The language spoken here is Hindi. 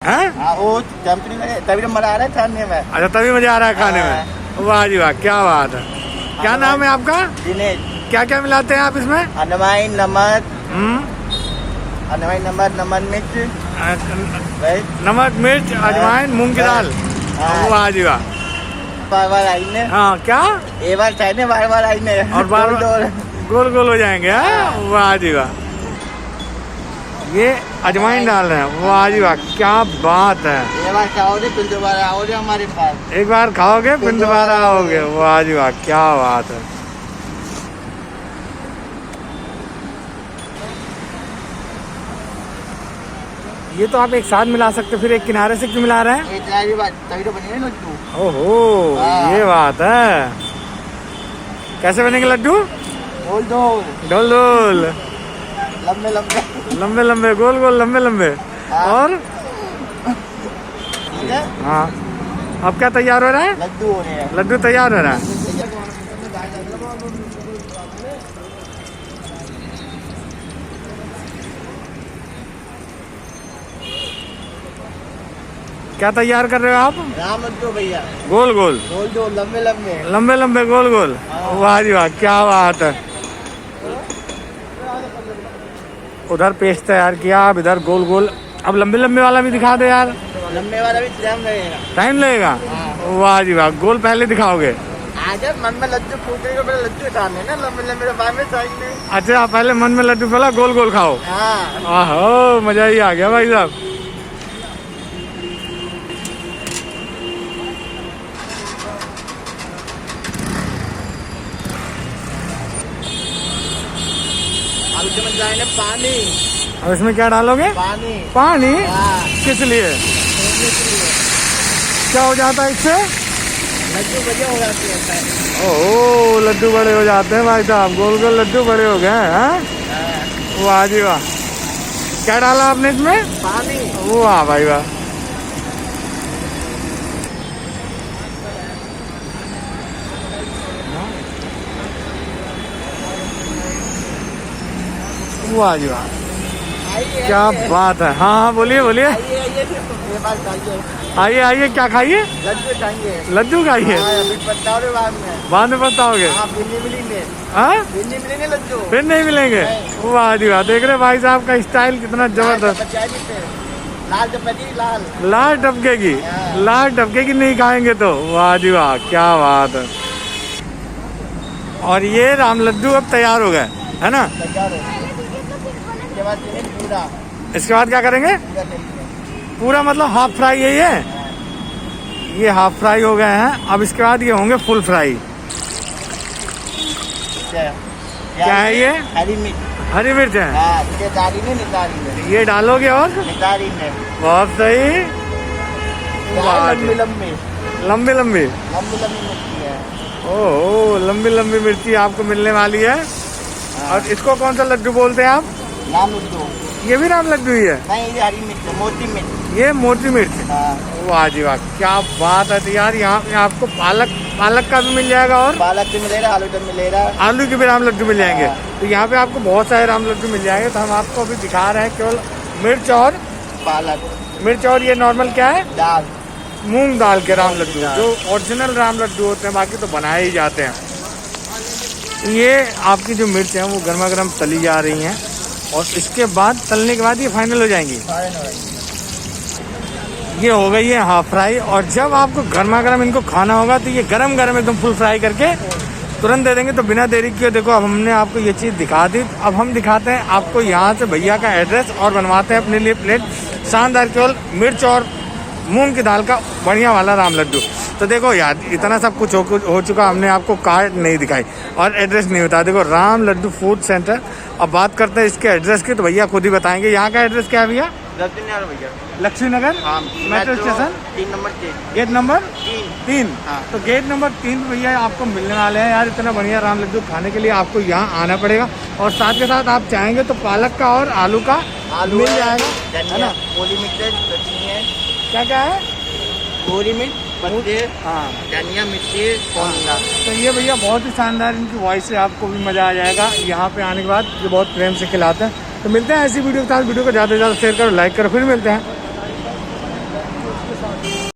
हैं? वो तभी तो मजा आ रहा है खाने में। अच्छा तभी मजा आ रहा है खाने में। वाह जी वाह, क्या बात है। क्या नाम है आपका? दिनेश। क्या क्या मिलाते हैं आप इसमें? अजवाइन, नमक, अजवाइन, नमक, नमक, मिर्च, नमक, मिर्च, अजवाइन, मूंग की दाल। वाह जी वाह। बार बार आईने। हाँ क्या? एक बार चाहिए, बार बार आईने और बार गोल गोल हो जाएंगे। वाह जी वाह। ये अजवाइन डाल रहे हैं। वाह जी वाह, क्या बात है। एक बार खाओगे फिर दोबारा आओगे हमारे पास। एक बार खाओगे फिर दोबारा आओगे। वाह जी वाह, क्या बात है। ये तो आप एक साथ मिला सकते, फिर एक किनारे से क्यों मिला रहे हैं? तभी तो बनेंगे लड्डू। ओहो, ये बात है। कैसे बनेंगे लड्डू? गोल गोल, डोल डोल, लंबे लंबे, लंबे लंबे, गोल गोल, लंबे लंबे। और ठीक है। हाँ, अब क्या तैयार हो रहा है? लड्डू हो रहे हैं। लड्डू तैयार हो रहा है। क्या तैयार कर रहे हो आप? राम लड्डू भैया। गोल गोल, गोल गोल, लंबे लंबे, लंबे लंबे, गोल गोल। वाह जी वाह, क्या बात है। उधर पेस्ट तैयार किया, अब इधर गोल गोल। अब लंबे लंबे वाला भी दिखा दो यार। लंबे वाला भी टाइम लगेगा। टाइम लगेगा? वाह जी वाह, गोल पहले दिखाओगे? आगे मन में लड्डू फूटेगा, पहले लड्डू खाने ना, लंबे लंबे बाद में चाहिए। अच्छा पहले मन में लड्डू फैला, गोल गोल खाओ। आहो, मजा ही आ गया भाई साहब। अब इसमें जाएंगे पानी। अब इसमें क्या डालोगे? पानी। पानी? किस लिए? क्या हो जाता है इससे? लड्डू बढ़िया हो जाते हैं। ओह, लड्डू बड़े हो जाते हैं भाई साहब। गोल गोल लड्डू बड़े हो गए हैं। वाह जी वाह। क्या डाला आपने इसमें? पानी। वाह भाई वाह। वाह जी वाह, क्या बात है। हाँ हाँ, बोलिए बोलिए। आइए आइए, क्या खाइए? लड्डू खाएंगे। लड्डू खाइए। बाद में बताओगे? मिलेंगे लड्डू। फिर नहीं मिलेंगे? वाह जी वाह, देख रहे भाई साहब का स्टाइल कितना जबरदस्त। लाल डबके, लाल लाल डबके की, लाल डबके की नहीं खाएंगे तो। वाह जी वाह, क्या बात है। और ये राम लड्डू अब तैयार हो गए, है ना? इसके बाद क्या करेंगे? पूरा मतलब हाफ फ्राई है ये हाफ फ्राई हो गए हैं। अब इसके बाद ये होंगे फुल फ्राई। क्या है ये? हरी मिर्च। हरी मिर्च है। नितारी ये डालोगे और नितारी में। बहुत सही। लंबी लंबी, लंबी लंबी, लंबी लंबी मिर्ची है। ओह, लंबी लंबी मिर्ची आपको मिलने वाली है। और इसको कौन सा लड्डू बोलते हैं आप? राम लड्डू। ये भी राम लड्डू ही है? नहीं, ये हरी मिर्च है, मोटी मिर्च। ये मोटी मिर्च। वाह जी वाह, क्या बात है। तो यार यहाँ पे आपको पालक का भी मिल जाएगा, और पालक भी मिलेगा, आलू का मिलेगा, आलू के भी राम लड्डू मिल जाएंगे। तो यहाँ पे आपको बहुत सारे राम लड्डू मिल जाएंगे। तो हम आपको अभी दिखा रहे हैं केवल मिर्च और पालक, मिर्च। और ये नॉर्मल क्या है? दाल, मूंग दाल के राम लड्डू, जो ओरिजिनल राम लड्डू होते हैं। बाकी तो बनाए ही जाते हैं। ये आपकी जो मिर्च है वो गर्मा गर्म तली जा रही हैं, और इसके बाद तलने के बाद ये फाइनल हो जाएंगी। ये हो गई है हाफ फ्राई। और जब आपको गर्मा गर्म इनको खाना होगा तो ये गरम गरम एकदम फुल फ्राई करके तुरंत दे देंगे। तो बिना देरी किए देखो, अब हमने आपको ये चीज़ दिखा दी। अब हम दिखाते हैं आपको यहाँ से भैया का एड्रेस, और बनवाते हैं अपने लिए प्लेट शानदार केवल मिर्च और मूंग की दाल का बढ़िया वाला राम लड्डू। तो देखो यार, इतना सब कुछ हो चुका, हमने आपको कार्ड नहीं दिखाई और एड्रेस नहीं बताया। देखो, राम लड्डू फूड सेंटर। अब बात करते हैं इसके एड्रेस की, तो भैया खुद ही बताएंगे। यहाँ का एड्रेस क्या है भैया? Laxmi Nagar, metro station, 3 number, gate number 3। हाँ। तो गेट नंबर 3 पे भैया आपको मिलने वाले हैं। यार, इतना बढ़िया राम लड्डू खाने के लिए आपको यहाँ आना पड़ेगा। और साथ के साथ आप चाहेंगे तो पालक का और आलू का मिल जाएगा, है ना? गोली मिर्च चटनी है। क्या क्या है? गोली मिर्च, पत्ते, हाँ, धनिया, मिर्ची, पोंगा। तो ये भैया बहुत ही शानदार, इनकी वॉइस से आपको भी मज़ा आ जाएगा। यहाँ पे आने के बाद ये बहुत प्रेम से खिलाते हैं। तो मिलते हैं ऐसी वीडियो के साथ। वीडियो को ज़्यादा से ज़्यादा शेयर करो, लाइक करो। फिर मिलते हैं। साथ।